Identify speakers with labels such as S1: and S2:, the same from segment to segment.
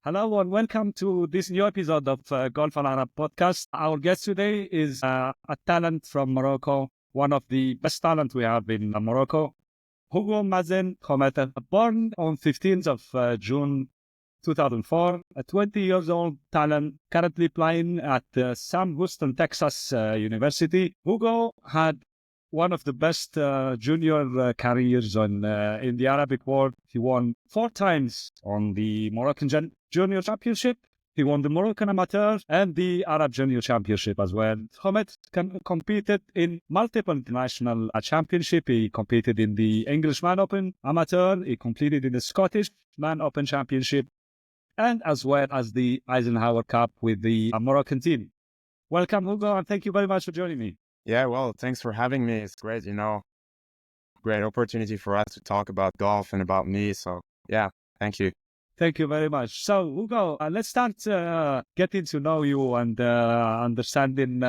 S1: Hello and welcome to this new episode of Golf and Arab podcast. Our guest today is a talent from Morocco, one of the best talent we have in Morocco, Hugo Mazen Trommetter, born on 15th of June 2004, a 20 years old talent currently playing at Sam Houston, Texas University. Hugo had one of the best junior careers in the Arabic world. He won 4 times on the Moroccan Junior Championship. He won the Moroccan Amateur and the Arab Junior Championship as well. Homet competed in multiple international championship. He competed in the Englishman Open Amateur. He competed in the Scottish Man Open Championship, and as well as the Eisenhower Cup with the Moroccan team. Welcome, Hugo, and thank you very much for joining me.
S2: Yeah, well, thanks for having me. It's great, great opportunity for us to talk about golf and about me. So, yeah, thank you.
S1: Thank you very much. So, Hugo, let's start getting to know you and understanding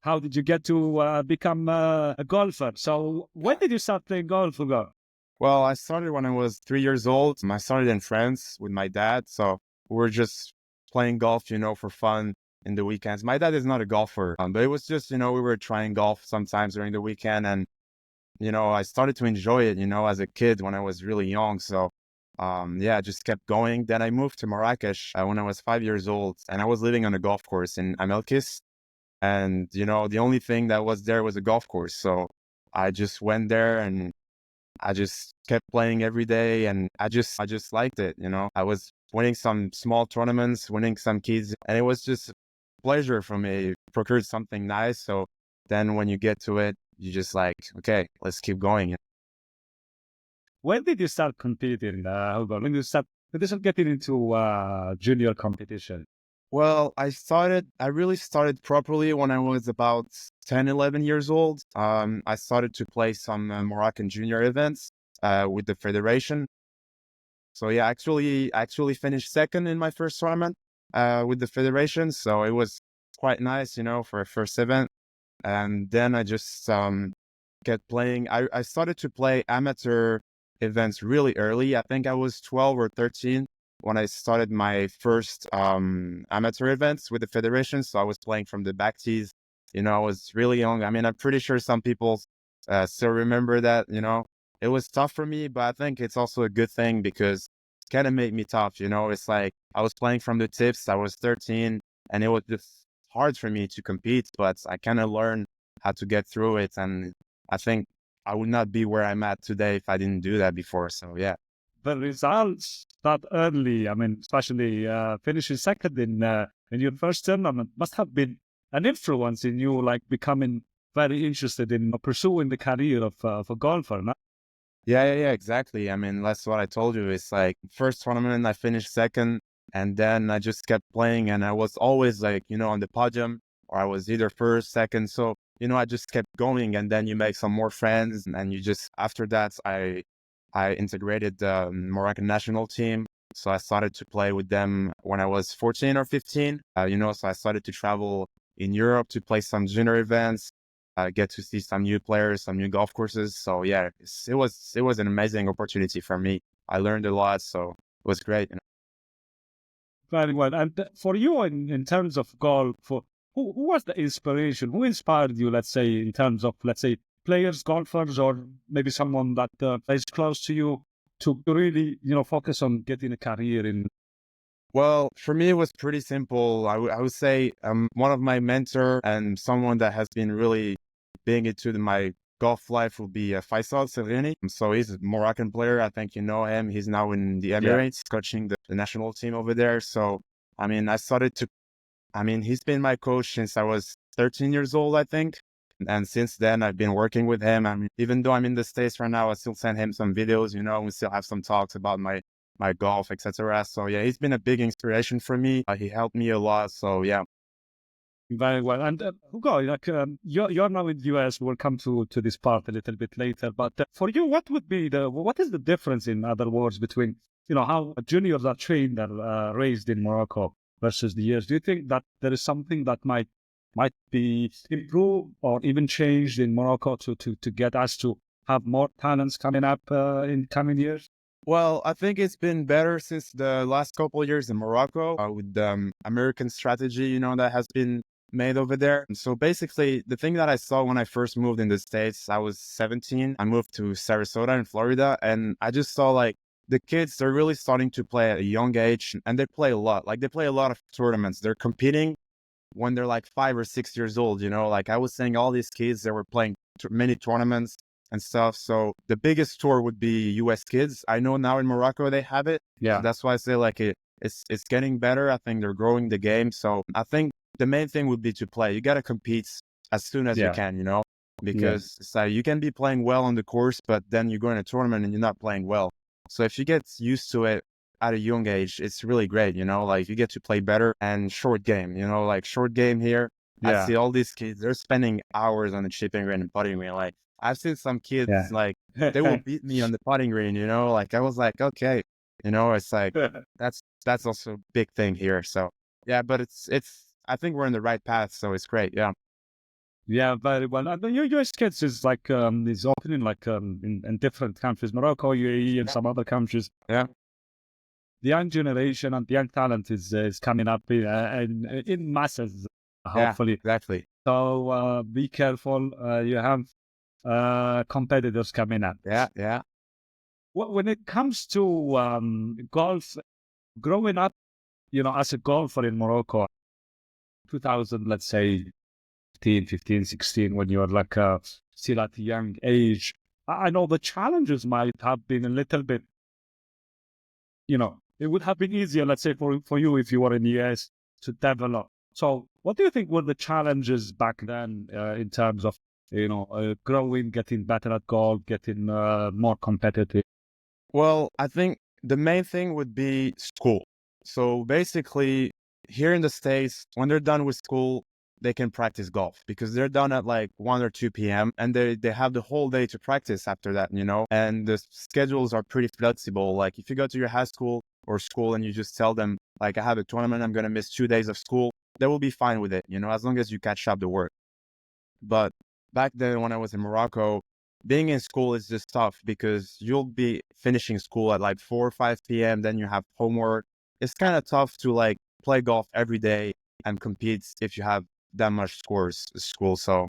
S1: how did you get to become a golfer. So, when did you start playing golf, Hugo?
S2: Well, I started when I was 3 years old. I started in France with my dad. So, we were just playing golf, for fun in the weekends. My dad is not a golfer, but it was just, we were trying golf sometimes during the weekend. And, I started to enjoy it, as a kid when I was really young. So, I just kept going. Then I moved to Marrakesh when I was 5 years old, and I was living on a golf course in Amelkis. And, the only thing that was there was a golf course. So I just went there and I just kept playing every day. And I just liked it. I was winning some small tournaments, winning some keys, and it was just a pleasure for me. It procured something nice. So then when you get to it, you just like, okay, let's keep going.
S1: When did you start competing, Hugo? When did you start getting into junior competition?
S2: Well, I really started properly when I was about 10, 11 years old. I started to play some Moroccan junior events with the federation. So yeah, I actually finished second in my first tournament with the federation. So it was quite nice, for a first event. And then I just kept playing. I started to play amateur events really early. I think I was 12 or 13 when I started my first amateur events with the federation. So I was playing from the back tees. I was really young. I mean, I'm pretty sure some people still remember that, It was tough for me, but I think it's also a good thing because it kind of made me tough, It's like I was playing from the tips. I was 13 and it was just hard for me to compete, but I kind of learned how to get through it. And I think I would not be where I'm at today if I didn't do that before. So, yeah.
S1: The results that early, I mean, especially finishing second in your first tournament, must have been an influence in you, like becoming very interested in pursuing the career of a golfer. No?
S2: Yeah, exactly. I mean, that's what I told you. It's like first tournament, I finished second, and then I just kept playing, and I was always like, on the podium, or I was either first, second. So, I just kept going, and then you make some more friends, and you just, after that, I integrated the Moroccan national team. So I started to play with them when I was 14 or 15, so I started to travel in Europe to play some junior events, get to see some new players, some new golf courses. So yeah, it was an amazing opportunity for me. I learned a lot, so it was great.
S1: Very well. And for you, in terms of golf, who was the inspiration? Who inspired you, let's say, in terms of, let's say, players, golfers, or maybe someone that is close to you to really, focus on getting a career in?
S2: Well, for me, it was pretty simple. I would say one of my mentor and someone that has been really big into my golf life will be Faisal Sereni. So he's a Moroccan player. I think you know him. He's now in the Emirates, coaching the national team over there. So, I mean, he's been my coach since I was 13 years old, I think. And since then, I've been working with him. I mean, even though I'm in the States right now, I still send him some videos, we still have some talks about my golf, etc. So yeah, he's been a big inspiration for me. He helped me a lot. So yeah.
S1: Very well. And Hugo, like you're now in the US. We'll come to this part a little bit later. But for you, what is the difference, in other words, between how juniors are trained and raised in Morocco versus the years? Do you think that there is something that might be improved or even changed in Morocco to get us to have more talents coming up in coming years?
S2: Well, I think it's been better since the last couple of years in Morocco with the American strategy, that has been made over there. And so basically, the thing that I saw when I first moved in the States, I was 17. I moved to Sarasota in Florida, and I just saw like the kids, they're really starting to play at a young age, and they play a lot. Like they play a lot of tournaments. They're competing when they're like 5 or 6 years old, like I was saying, all these kids that were playing many tournaments and stuff. So the biggest tour would be US kids. I know now in Morocco they have it. So
S1: Yeah,
S2: that's why I say like it's getting better. I think they're growing the game. So I think the main thing would be to play. You got to compete as soon as you
S1: yeah,
S2: can,
S1: yeah,
S2: because it's like you can be playing well on the course, but then you go in a tournament and you're not playing well. So if you get used to it at a young age, it's really great, like you get to play better and short game, like short game here. I
S1: yeah,
S2: see all these kids, they're spending hours on the chipping green and putting green. Like I've seen some kids, like they will beat me on the putting green, like I was like, okay, it's like, that's also a big thing here. So yeah, but I think we're in the right path. So it's great. Yeah.
S1: Yeah, very well. And the US kids is like is opening like in different countries, Morocco, UAE, and
S2: Yeah.
S1: some other countries.
S2: Yeah.
S1: The young generation and the young talent is coming up in masses,
S2: Yeah.
S1: hopefully.
S2: Exactly.
S1: So be careful. You have competitors coming up.
S2: Yeah. Yeah.
S1: When it comes to golf, growing up, as a golfer in Morocco, 2000, let's say 15, 16, when you're like still at a young age, I know the challenges might have been a little bit, it would have been easier, let's say, for you if you were in the US to develop. So what do you think were the challenges back then in terms of, growing, getting better at golf, getting more competitive?
S2: Well, I think the main thing would be school. So basically, here in the States, when they're done with school, they can practice golf because they're done at like 1 or 2 p.m. and they have the whole day to practice after that, and the schedules are pretty flexible. Like if you go to your high school or school and you just tell them, like, I have a tournament, I'm going to miss 2 days of school, they will be fine with it, as long as you catch up the work. But back then, when I was in Morocco, being in school is just tough because you'll be finishing school at like 4 or 5 p.m. Then you have homework. It's kind of tough to like play golf every day and compete if you have that much scores at school. So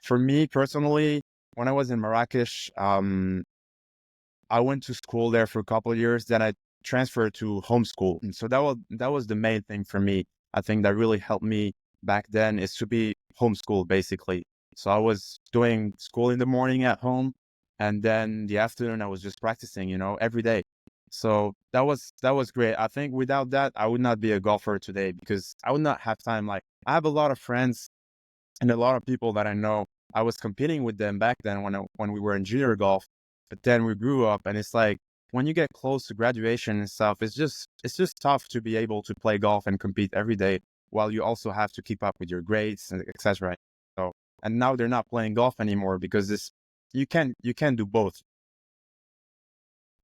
S2: for me personally, when I was in Marrakesh, I went to school there for a couple of years. Then I transferred to homeschool. And so that was the main thing for me. I think that really helped me back then is to be homeschooled basically. So I was doing school in the morning at home, and then the afternoon I was just practicing, every day. So that was great. I think without that, I would not be a golfer today because I would not have time. Like I have a lot of friends and a lot of people that I know. I was competing with them back then when we were in junior golf, but then we grew up, and it's like when you get close to graduation and stuff, it's just tough to be able to play golf and compete every day while you also have to keep up with your grades and etc. So and now they're not playing golf anymore because this you can't do both.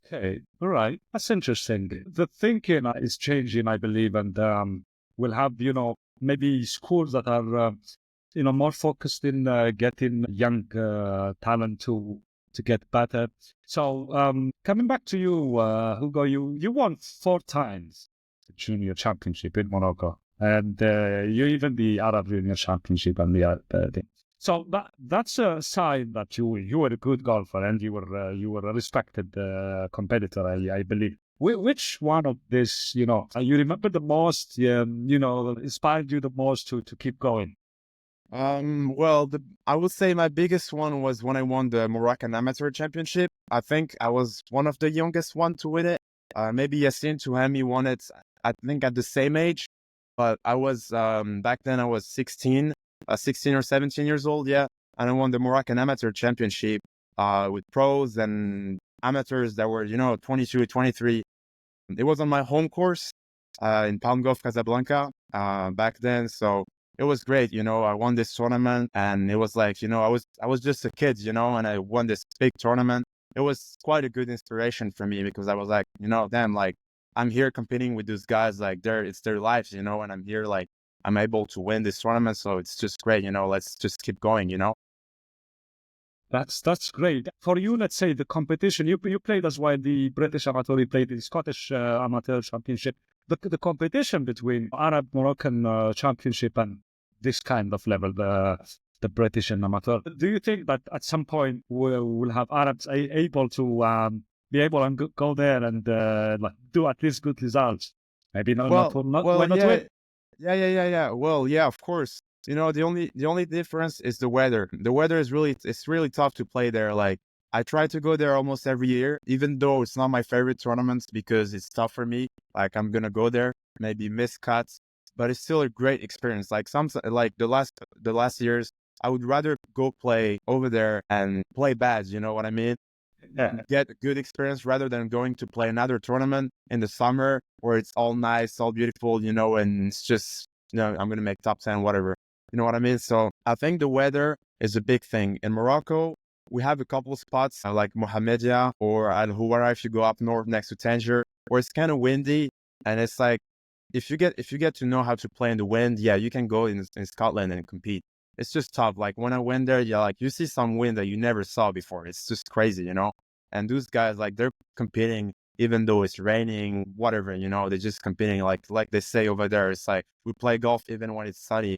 S1: Okay, all right. That's interesting. The thinking is changing, I believe, and we'll have, maybe schools that are, more focused in getting young talent to get better. So coming back to you, Hugo, you won 4 times the junior championship in Morocco, and you even the Arab Junior Championship and the Arab thing. So that's a sign that you were a good golfer and you were a respected competitor, I believe. Which one of this, you remember the most, inspired you the most to keep going?
S2: Well, I would say my biggest one was when I won the Moroccan Amateur Championship. I think I was one of the youngest one to win it. Maybe Yassine Touhami won it, I think at the same age, but I was, back then I was 16 or 17 years old. Yeah. And I won the Moroccan Amateur Championship, with pros and amateurs that were, 22, 23. It was on my home course, in Palm Golf, Casablanca, back then. So it was great. I won this tournament and it was like, I was just a kid, and I won this big tournament. It was quite a good inspiration for me because I was like, damn, like I'm here competing with those guys, like it's their lives, and I'm here, like I'm able to win this tournament. So it's just great. Let's just keep going.
S1: That's great. For you, let's say the competition, you played as well the British amateur, you played the Scottish amateur championship. The competition between Arab Moroccan championship and this kind of level, the British and amateur. Do you think that at some point we'll have Arabs able to be able to go there and like do at least good results? Maybe not
S2: Well,
S1: why not win?
S2: yeah. Well, yeah, of course. The only difference is the weather. The weather is it's really tough to play there. Like I try to go there almost every year, even though it's not my favorite tournaments because it's tough for me. Like I'm gonna go there, maybe miss cuts, but it's still a great experience. Like like the last years, I would rather go play over there and play bad. You know what I mean?
S1: Yeah.
S2: Get a good experience rather than going to play another tournament in the summer where it's all nice, all beautiful, and it's just, I'm going to make top 10, whatever. You know what I mean? So I think the weather is a big thing. In Morocco, we have a couple spots like Mohammedia or Al Huwara if you go up north next to Tangier, where it's kind of windy. And it's like, if you get to know how to play in the wind, yeah, you can go in Scotland and compete. It's just tough. Like when I went there, yeah, like you see some wind that you never saw before. It's just crazy, And those guys, like they're competing even though it's raining, whatever, they're just competing. Like they say over there, it's like we play golf even when it's sunny.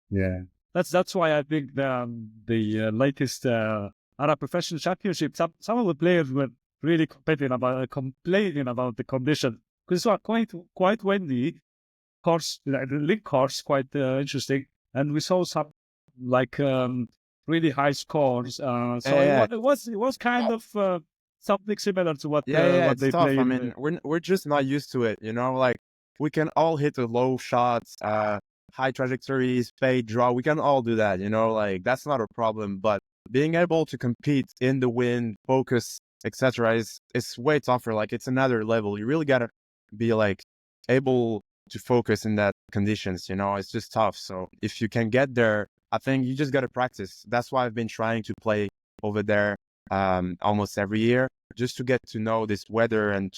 S1: Yeah, that's why I think the latest Arab Professional Championship, some of the players were really complaining about the condition because it's quite windy. Course, like the league course, quite interesting, and we saw some like really high scores. So
S2: Yeah,
S1: it was kind of something similar to
S2: yeah,
S1: what
S2: it's
S1: they
S2: tough.
S1: play
S2: I
S1: in.
S2: mean, we're just not used to it, Like we can all hit the low shots, high trajectories, fade, draw. We can all do that, Like that's not a problem. But being able to compete in the wind, focus, etc., is way tougher. Like it's another level. You really gotta be like able to focus in that conditions. It's just tough. So if you can get there, I think you just gotta practice. That's why I've been trying to play over there almost every year just to get to know this weather and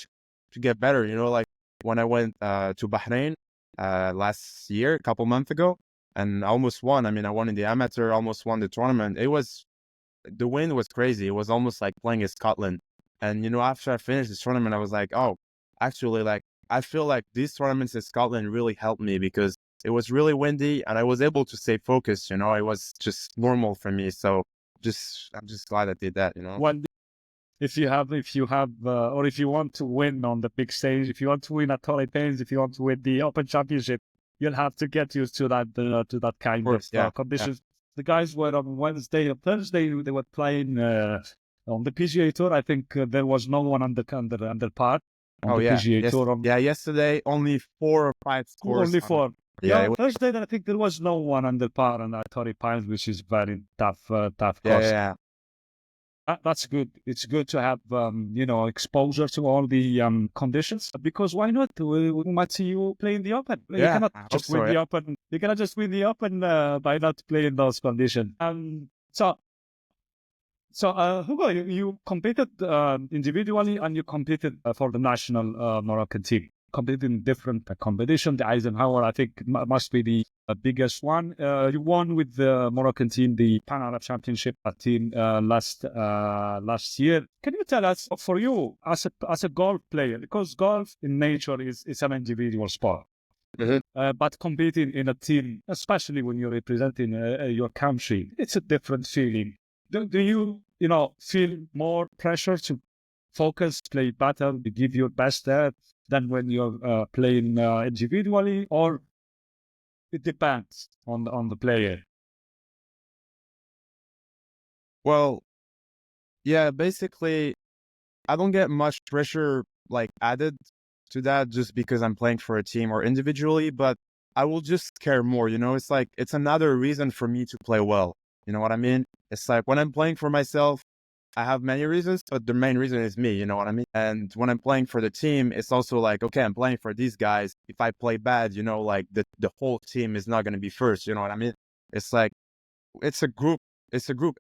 S2: to get better. Like when I went to Bahrain last year, a couple months ago, and I almost won. I mean, I won in the amateur, almost won the tournament. The wind was crazy. It was almost like playing in Scotland. And, after I finished this tournament, I was like, oh, actually, like, I feel like these tournaments in Scotland really helped me because it was really windy and I was able to stay focused. It was just normal for me. So I'm just glad I did that,
S1: One, if you have, or if you want to win on the big stage, if you want to win at Torrey Paynes, if you want to win the Open Championship, you'll have to get used to that kind
S2: Of course, yeah.
S1: conditions. The guys were on Wednesday or Thursday. They were playing on the PGA Tour. I think there was no one under par on
S2: Oh,
S1: the
S2: yeah.
S1: PGA Tour.
S2: Yeah, yesterday, only 4 or 5 scores.
S1: Only 4.
S2: Yeah,
S1: Thursday, I think there was no one under par on Torrey Pines, which is very tough course.
S2: yeah.
S1: That's good. It's good to have, exposure to all the conditions because why not? We might see you play in the Open. You
S2: Yeah,
S1: cannot
S2: I hope
S1: just
S2: so,
S1: win
S2: yeah.
S1: the Open. You cannot just win the Open by not playing those conditions. So, Hugo, you competed individually and you competed for the national Moroccan team. Competed in different competitions. The Eisenhower, I think, must be the biggest one. You won with the Moroccan team the Pan Arab Championship team last year. Can you tell us, for you as a golf player, because golf in nature is an individual sport. But competing in a team, especially when you're representing your country, it's a different feeling. Do you, feel more pressure to focus, play better, to give your best there than when you're playing individually, or it depends on the player?
S2: Well, yeah, basically, I don't get much pressure like added to that just because I'm playing for a team or individually, but I will just care more, It's like, it's another reason for me to play well. You know what I mean? It's like when I'm playing for myself, I have many reasons, but the main reason is me, you know what I mean? And when I'm playing for the team, it's also like, okay, I'm playing for these guys. If I play bad, like the whole team is not going to be first, you know what I mean? It's like, it's a group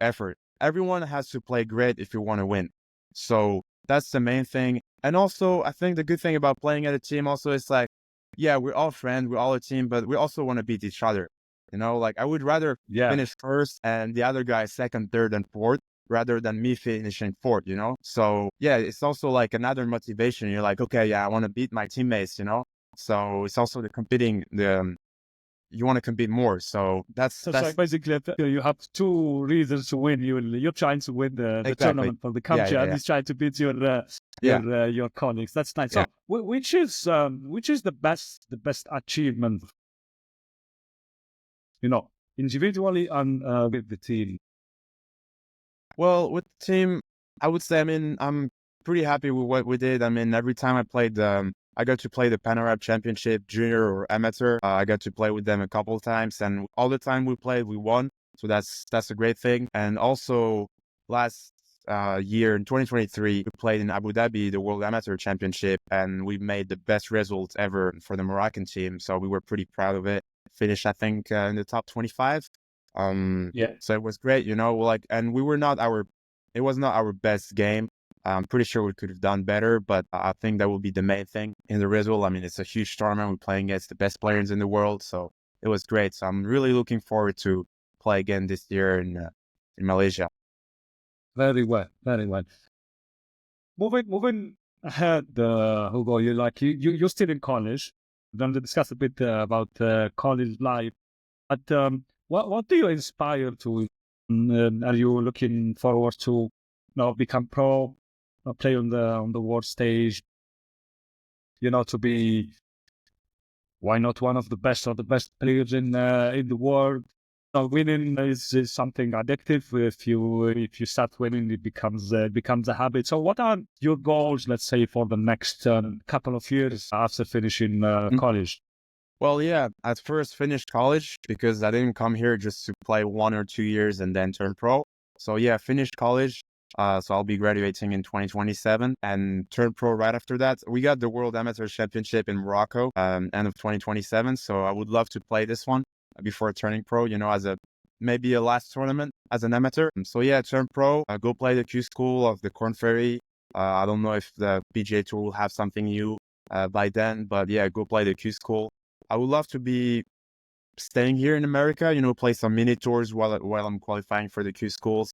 S2: effort. Everyone has to play great if you want to win. So that's the main thing. And also, I think the good thing about playing at a team also is like, yeah, we're all friends, we're all a team, but we also want to beat each other. You know, like I would rather finish first and the other guy second, third, and fourth rather than me finishing fourth, you know? So yeah, it's also like another motivation. You're like, okay, yeah, I want to beat my teammates, you know? So it's also you want to compete more. So
S1: So basically, you have two reasons to win. You're trying to win the
S2: exactly.
S1: tournament for the
S2: Yeah,
S1: country,
S2: yeah,
S1: and
S2: yeah.
S1: he's trying to beat
S2: Yeah.
S1: your colleagues. That's nice.
S2: Yeah.
S1: So which is the best achievement, individually and with the team?
S2: Well, with the team, I would say, I mean, I'm pretty happy with what we did. I mean, every time I got to play the Pan Arab Championship, junior or amateur. I got to play with them a couple of times, and all the time we played, we won. So that's a great thing. And also, last year in 2023, we played in Abu Dhabi, the World Amateur Championship, and we made the best results ever for the Moroccan team. So we were pretty proud of it. Finished, I think, in the top 25.
S1: Yeah.
S2: So it was great, you know, like, and it was not our best game. I'm pretty sure we could have done better, but I think that will be the main thing in the result. I mean, it's a huge tournament. We're playing against the best players in the world. So it was great. So I'm really looking forward to play again this year in Malaysia.
S1: Very well, very well. Moving ahead, Hugo, you're still in college. We're going to discuss a bit about college life. But what do you inspire to? Are you looking forward to, become pro, play on the world stage? To be, why not one of the best or the best players in the world? Winning is something addictive. If you start winning, it becomes a habit. So, what are your goals? Let's say for the next couple of years after finishing college.
S2: Well, yeah, at first finished college because I didn't come here just to play 1 or 2 years and then turn pro. So yeah, finished college. So I'll be graduating in 2027 and turn pro right after that. We got the World Amateur Championship in Morocco, end of 2027. So I would love to play this one before turning pro, you know, as maybe a last tournament as an amateur. So yeah, turn pro, go play the Q School of the Corn Ferry. I don't know if the PGA Tour will have something new by then, but yeah, go play the Q School. I would love to be staying here in America, you know, play some mini tours while I'm qualifying for the Q schools.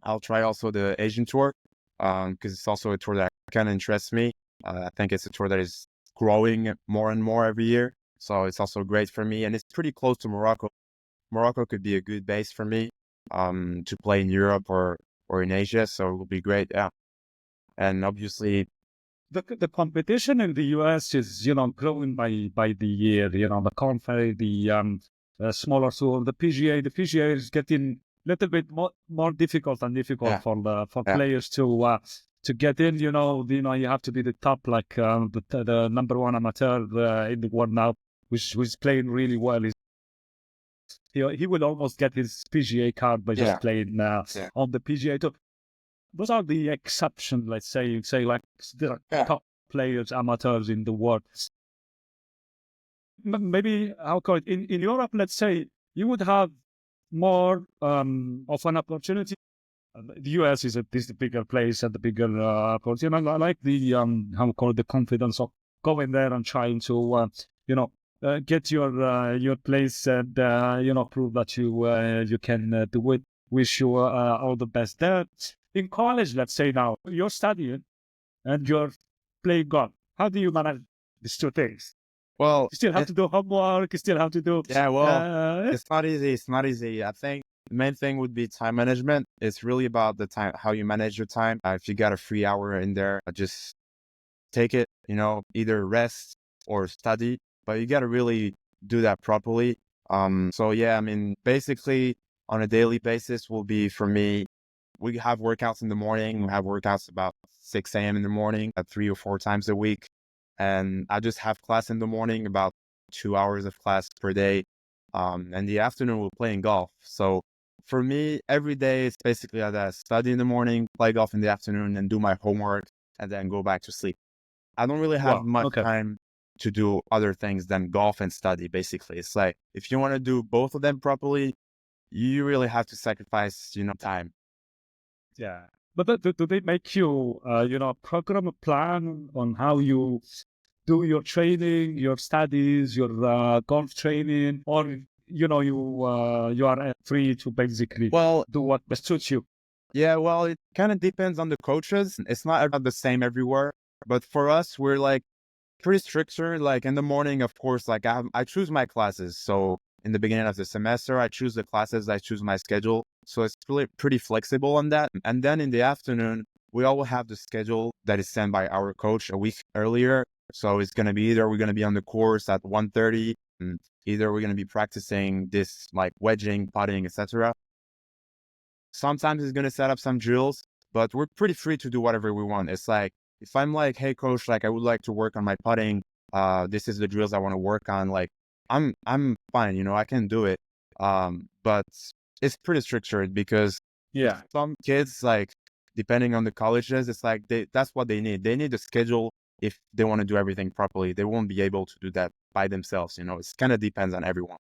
S2: I'll try also the Asian tour, because it's also a tour that kind of interests me. I think it's a tour that is growing more and more every year. So it's also great for me. And it's pretty close to Morocco. Morocco could be a good base for me, to play in Europe or in Asia. So it will be great. Yeah. And obviously,
S1: The competition in the US is, growing by the year. The Corn Ferry, the smaller tour, the PGA is getting a little bit more difficult and difficult
S2: yeah,
S1: for
S2: yeah,
S1: players to get in. You have to be the top, like the number one amateur in the world now, who's playing really well. He will almost get his PGA card by
S2: yeah,
S1: just playing
S2: yeah,
S1: on the PGA Tour. Those are the exception, let's say, like there are
S2: yeah.
S1: top players, amateurs in the world. Maybe, how call it, in Europe, let's say, you would have more of an opportunity. The US is the bigger place and the bigger opportunity. I like the how call it, the confidence of going there and trying to get your place and prove that you can do it. Wish you all the best there. In college, let's say now you're studying and you're playing golf. How do you manage these two things?
S2: Well,
S1: You still have to do homework. You still have to do.
S2: yeah, well, it's not easy. It's not easy. I think the main thing would be time management. It's really about the time, how you manage your time. If you got a free hour in there, just take it, you know, either rest or study, but you got to really do that properly. So yeah, I mean, basically on a daily basis will be for me, we have workouts in the morning. We have workouts about 6 a.m. in the morning, 3 or 4 times a week. And I just have class in the morning, about 2 hours of class per day. And the afternoon we're playing golf. So for me, every day it's basically like that: study in the morning, play golf in the afternoon, and do my homework, and then go back to sleep. I don't really have
S1: Wow.
S2: much
S1: Okay.
S2: time to do other things than golf and study, basically. It's like, if you want to do both of them properly, you really have to sacrifice, you know, time.
S1: Yeah. But do they make you, program a plan on how you do your training, your studies, your golf training, or you are free to basically
S2: Well,
S1: do what best suits you?
S2: yeah, well, it kind of depends on the coaches. It's not about the same everywhere, but for us, we're like pretty structured. Like in the morning, of course, like I choose my classes. So in the beginning of the semester, I choose the classes, I choose my schedule. So it's really pretty flexible on that. And then in the afternoon, we all have the schedule that is sent by our coach a week earlier. So it's gonna be either we're gonna be on the course at 1:30, and either we're gonna be practicing this like wedging, putting, etc. Sometimes it's gonna set up some drills, but we're pretty free to do whatever we want. It's like if I'm like, hey coach, like I would like to work on my putting, this is the drills I want to work on. Like I'm fine, I can do it. But it's pretty structured because
S1: Yeah.
S2: some kids, like depending on the colleges, it's like that's what they need. They need a schedule if they want to do everything properly. They won't be able to do that by themselves. It's kind of depends on everyone.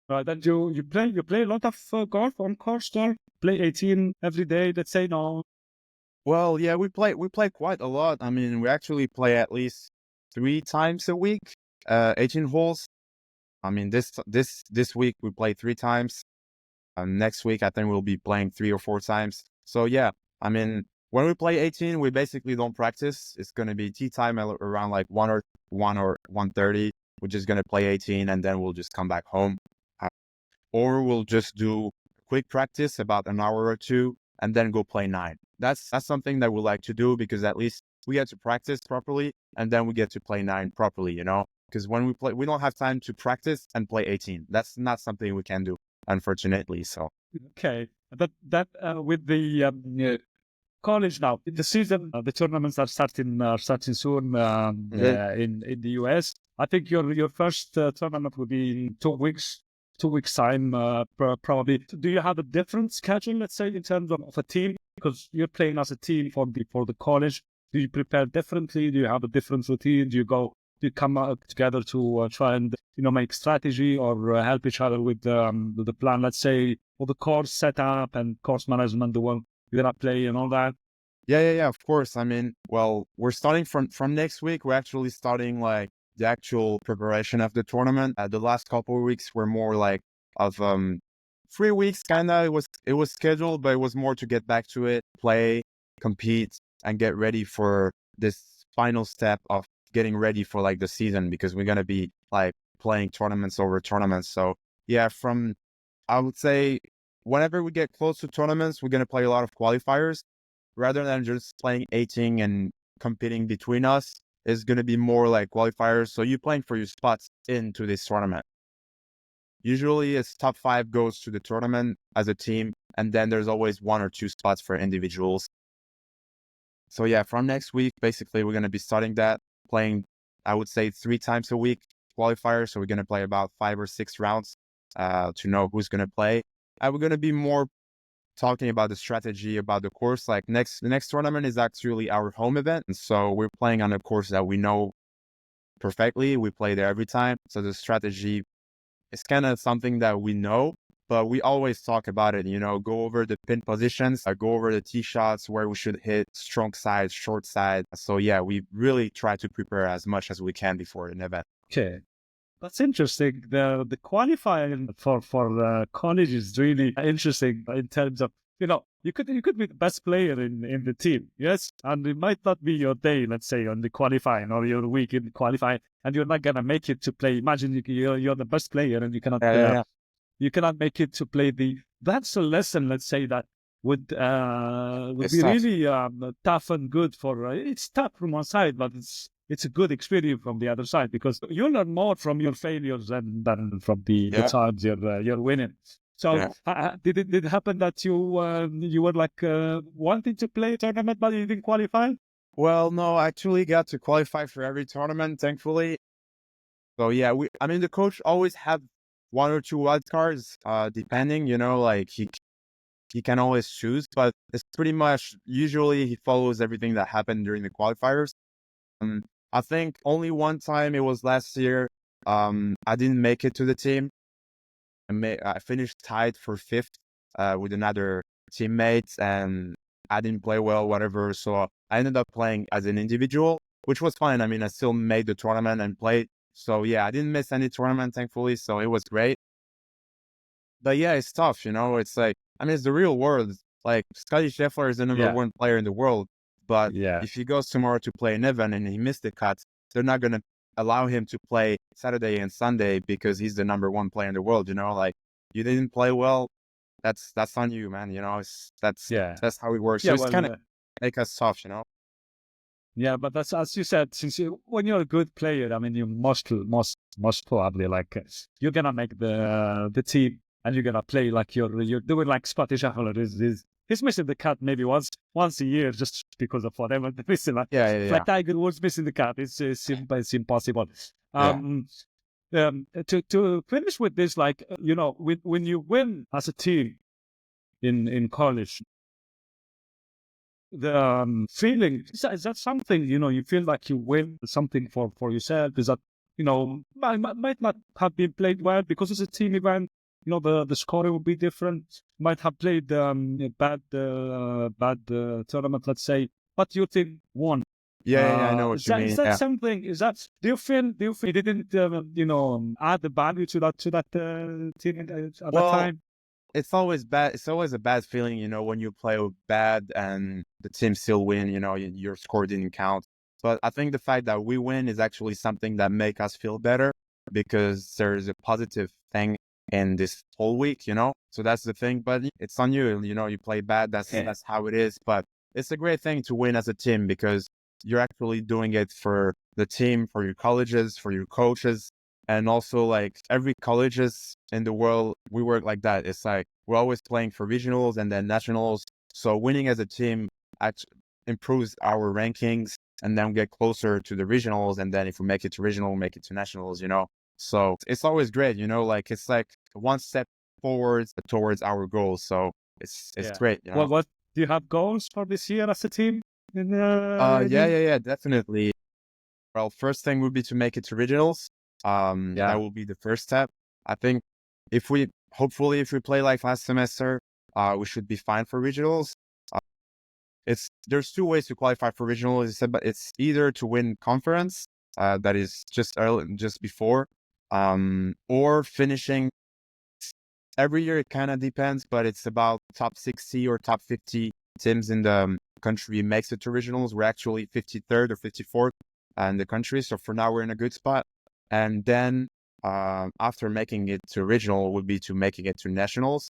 S1: Then you play a lot of golf on course there. Play 18 every day. Let's say no.
S2: Well, yeah, we play quite a lot. I mean, we actually play at least 3 times a week, 18 holes. I mean, this week we play 3 times. Next week I think we'll be playing 3 or 4 times. So yeah, I mean, when we play 18, we basically don't practice. It's gonna be tea time around like 1 or 1:30. We're just gonna play 18 and then we'll just come back home. Uh, or we'll just do quick practice about an hour or two and then go play 9. That's something that we like to do because at least we get to practice properly and then we get to play 9 properly. Because when we play, we don't have time to practice and play 18. That's not something we can do, unfortunately. So
S1: Okay. That with the college now, the season, the tournaments are starting soon
S2: Mhm.
S1: in the US. I think your first tournament will be in 2 weeks. 2 weeks time, probably. Do you have a different schedule, let's say, in terms of a team? Because you're playing as a team for the college. Do you prepare differently? Do you have a different routine? Do you come out together to try and make strategy or help each other with the plan? Let's say for the course setup and course management, the one you're gonna play and all that.
S2: yeah, of course. I mean, well, we're starting from next week. We're actually starting like the actual preparation of the tournament. The last couple of weeks were more like of 3 weeks kind of. It was scheduled, but it was more to get back to it, play, compete, and get ready for this final step of getting ready for like the season because we're gonna be like playing tournaments over tournaments. So yeah, from I would say whenever we get close to tournaments, we're gonna play a lot of qualifiers rather than just playing 18 and competing between us. It's going to be more like qualifiers. So you're playing for your spots into this tournament. Usually it's top 5 goes to the tournament as a team. And then there's always 1 or 2 spots for individuals. So yeah, from next week, basically we're going to be starting that playing, I would say 3 times a week qualifier. So we're going to play about 5 or 6 rounds to know who's going to play. And we're going to be more talking about the strategy about the course. Like the next tournament is actually our home event. And so we're playing on a course that we know perfectly. We play there every time. So the strategy is kind of something that we know, but we always talk about it, go over the pin positions, go over the tee shots, where we should hit, strong side, short side. So yeah, we really try to prepare as much as we can before an event.
S1: Okay. That's interesting. The qualifying for college is really interesting in terms of you could be the best player in the team, yes, and it might not be your day, let's say, on the qualifying or your week in the qualifying, and you're not gonna make it to play. Imagine you're the best player and
S2: Yeah.
S1: you cannot make it to play the. That's a lesson, let's say, that would
S2: It's
S1: be
S2: tough.
S1: really tough and good for. It's tough from one side, but it's a good experience from the other side because you learn more from your failures than from the
S2: Yeah.
S1: times you're winning. So
S2: Yeah.
S1: did it happen that you were like wanting to play a tournament but you didn't qualify?
S2: Well, no, I actually got to qualify for every tournament, thankfully. So yeah, I mean, the coach always have 1 or 2 wild cards, depending, like he can always choose, but it's pretty much usually he follows everything that happened during the qualifiers. Um, I think only one time, it was last year. I didn't make it to the team. I finished tied for 5th, with another teammate, and I didn't play well, whatever. So I ended up playing as an individual, which was fine. I mean, I still made the tournament and played. So yeah, I didn't miss any tournament, thankfully. So it was great. But yeah, it's tough, you know. It's like, I mean, it's the real world. Like Scotty Scheffler is the number
S1: Yeah.
S2: one player in the world, but
S1: Yeah.
S2: if he goes tomorrow to play an event and he missed the cut, they're not gonna allow him to play Saturday and Sunday because he's the number one player in the world. You know, like you didn't play well, that's on you, man. You know,
S1: Yeah.
S2: that's how it works. So
S1: Yeah.
S2: it's kind of
S1: Well,
S2: make us tough, you know.
S1: yeah, but that's as you said. When you're a good player, I mean, you most probably like you're gonna make the team, and you're gonna play like you're doing like Scotty Scheffler is. He's missing the cut maybe once a year just because of whatever the missing.
S2: Yeah.
S1: Like Tiger Woods missing the cut. It's impossible.
S2: Yeah.
S1: Um, to finish with this, like when you win as a team in college, the feeling is that something you feel like you win something for yourself? Is that might not have been played well because it's a team event? The scoring will be different. Might have played a bad tournament, let's say, but your team won.
S2: I know what
S1: Is
S2: you
S1: that is
S2: mean.
S1: that
S2: Yeah.
S1: something? Do you feel you didn't add the value to that team at that
S2: Well,
S1: time?
S2: it's always bad. It's always a bad feeling, you know, when you play bad and the team still win. You know, your score didn't count. But I think the fact that we win is actually something that make us feel better because there's a positive thing in this whole week. You know, so that's the thing. But it's on you. You know, you play bad. That's how it is. But it's a great thing to win as a team because you're actually doing it for the team, for your colleges, for your coaches. And also, like every colleges in the world, we work like that. It's like we're always playing for regionals and then nationals. So winning as a team actually improves our rankings, and then we get closer to the regionals. And then if we make it to regional, make it to nationals. You know, so it's always great. You know, like it's like one step forwards towards our goals. So it's great. You know.
S1: What do you have goals for this year as a team?
S2: Yeah, definitely. Well, first thing would be to make it to regionals. That will be the first step. I think hopefully if we play like last semester, we should be fine for regionals. There's two ways to qualify for regionals. It's either to win conference, that is just before, or finishing. Every year it kind of depends, but it's about top 60 or top 50 teams in the country makes it to regionals. We're actually 53rd or 54th in the country. So for now, we're in a good spot. And then after making it to regional would be to making it to nationals.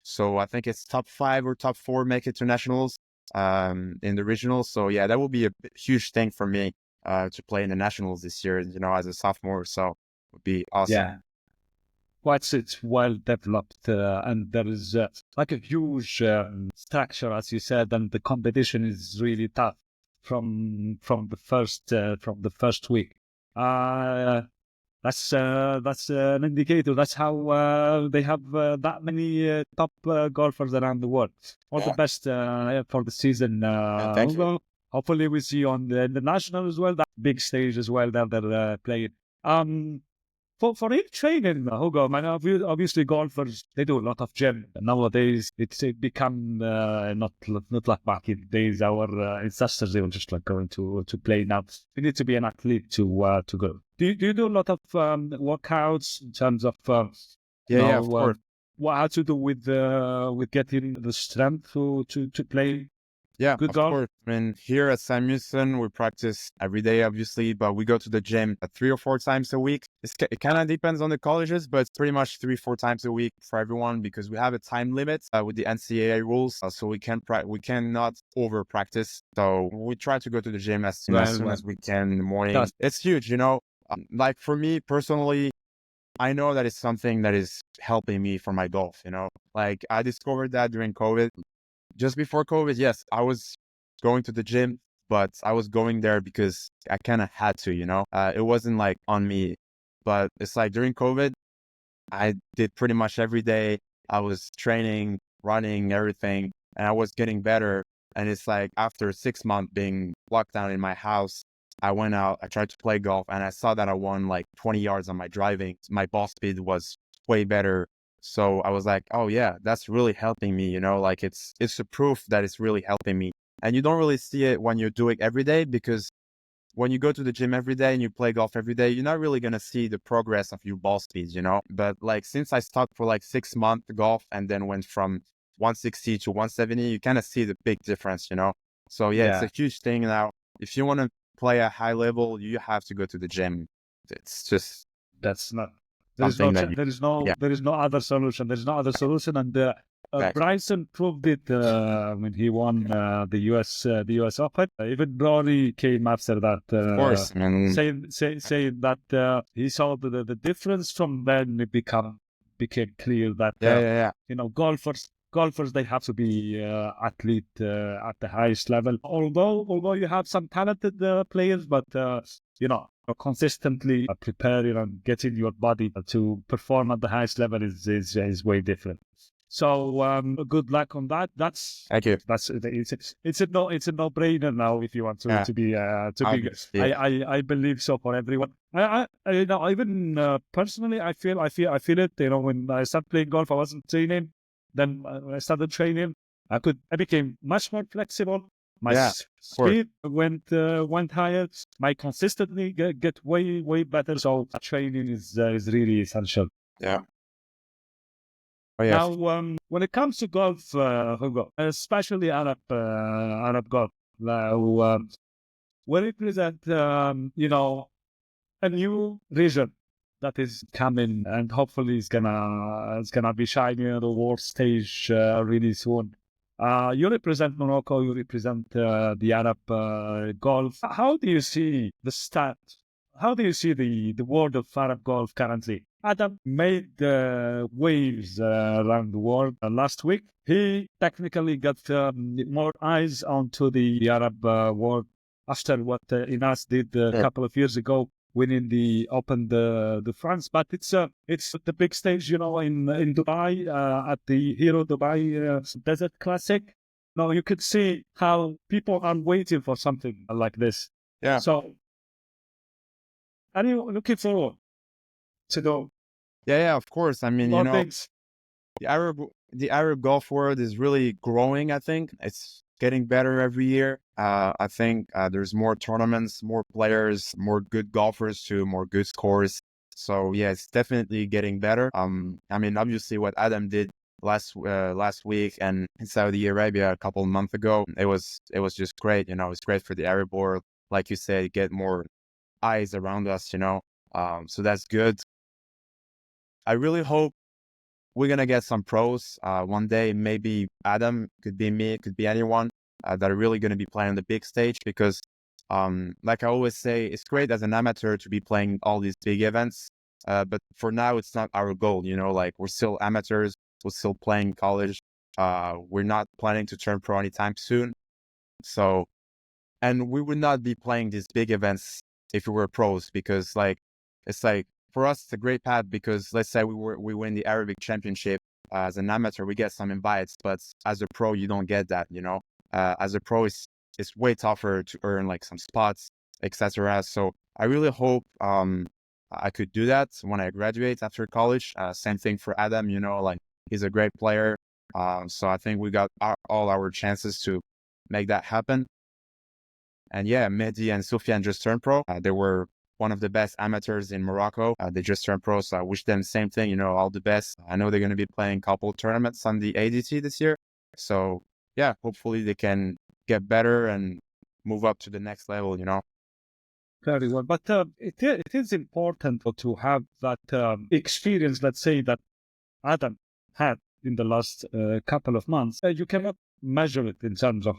S2: So I think it's top 5 or top 4 make it to nationals in the regionals. So yeah, that will be a huge thing for me to play in the nationals this year, you know, as a sophomore. So it would be awesome.
S1: Yeah. It's well developed, and there is like a huge structure, as you said, and the competition is really tough from the first week. That's an indicator. That's how they have that many top golfers around the world. All the best for the season,
S2: Thank you.
S1: Hugo. Hopefully, we see you on the national as well, that big stage as well that they're playing. For each training, Hugo, man, obviously golfers, they do a lot of gym. Nowadays, it's become not like back in the days. Our ancestors, they were just like going to play. Now, you need to be an athlete to go. Do you do a lot of workouts in terms of
S2: Yeah, of course.
S1: how to do with getting the strength to play?
S2: Yeah,
S1: Good
S2: of
S1: golf?
S2: course. I mean, here at Samuelson, we practice every day, obviously, but we go to the gym 3 or 4 times a week. It kind of depends on the colleges, but it's pretty much 3, 4 times a week for everyone because we have a time limit with the NCAA rules, so we cannot over practice. So we try to go to the gym as soon as we can in the morning. It's huge, you know. Like for me personally, I know that it's something that is helping me for my golf. You know, like I discovered that during COVID. Just before COVID, yes, I was going to the gym, but I was going there because I kind of had to, you know, it wasn't like on me, but it's like during COVID, I did pretty much every day. I was training, running, everything, and I was getting better. And it's like after 6 months being locked down in my house, I went out, I tried to play golf, and I saw that I won like 20 yards on my driving. My ball speed was way better. So I was like, oh yeah, that's really helping me, you know, like it's a proof that it's really helping me. And you don't really see it when you do it every day because when you go to the gym every day and you play golf every day, you're not really going to see the progress of your ball speeds, But like, since I stopped for like 6 months golf and then went from 160 to 170, you kind of see the big difference. So yeah, it's
S1: Yeah,
S2: a huge thing now. If you want to play at high level, you have to go to the gym. It's just
S1: that's not.
S2: something that you, yeah,
S1: There is no other solution. There is no other solution, and
S2: exactly.
S1: Bryson proved it when he won the U.S. Open. Even Rory came after that,
S2: Of course. I mean,
S1: saying that he saw the difference from then. It became clear that
S2: yeah, yeah, yeah.
S1: golfers they have to be athlete at the highest level. Although you have some talented players, but consistently preparing and getting your body to perform at the highest level is way different. So good luck on that.
S2: Thank you.
S1: It's a no brainer now if you want
S2: Yeah,
S1: to be.
S2: obviously.
S1: I believe so for everyone. Even personally, I feel it. When I started playing golf, I wasn't training. Then when I started training, I became much more flexible. My
S2: Yeah, of course.
S1: speed went higher. My consistently get way better. So training is really essential.
S2: Yeah. Oh, yes.
S1: Now, when it comes to golf, Hugo, especially Arab golf, now we represent a new region that is coming, and hopefully it's gonna be shining on the world stage really soon. You represent Morocco. You represent the Arab golf. How do you see the stat? How do you see the world of Arab golf currently? Adam made waves around the world last week. He technically got more eyes onto the Arab world after what Inas did a
S2: Yeah.
S1: couple of years ago, winning the Open the France. But it's the big stage, in Dubai at the Hero Dubai Desert Classic. Now you could see how people are waiting for something like this.
S2: Yeah.
S1: So, are you looking forward to do
S2: Yeah, yeah, of course. I mean,
S1: more things?
S2: the Arab golf world is really growing, I think. It's getting better every year. I think there's more tournaments, more players, more good golfers too, more good scores. So yeah, it's definitely getting better. I mean, obviously what Adam did last week and in Saudi Arabia a couple of months ago, it was just great. It's great for the Arab world. Like you said, get more eyes around us. So that's good. I really hope we're gonna get some pros one day. Maybe Adam, could be me, could be anyone that are really gonna be playing on the big stage. Because, like I always say, it's great as an amateur to be playing all these big events. But for now, it's not our goal. Like we're still amateurs. We're still playing college. We're not planning to turn pro anytime soon. So, and we would not be playing these big events if we were pros, because it's like for us it's a great path, because let's say we win the Arabic Championship as an amateur, we get some invites, but as a pro you don't get that. As a pro, it's way tougher to earn like some spots, etc. So I really hope I could do that when I graduate after college. Same thing for Adam. Like he's a great player. So I think we got all our chances to make that happen. And yeah, Mehdi and Soufiane just turned pro. They were one of the best amateurs in Morocco. They just turned pro, so I wish them the same thing, all the best. I know they're going to be playing a couple of tournaments on the ADT this year. So yeah, hopefully they can get better and move up to the next level.
S1: Very well, but it is important to have that experience. Let's say that Adam had in the last couple of months. You cannot measure it in terms of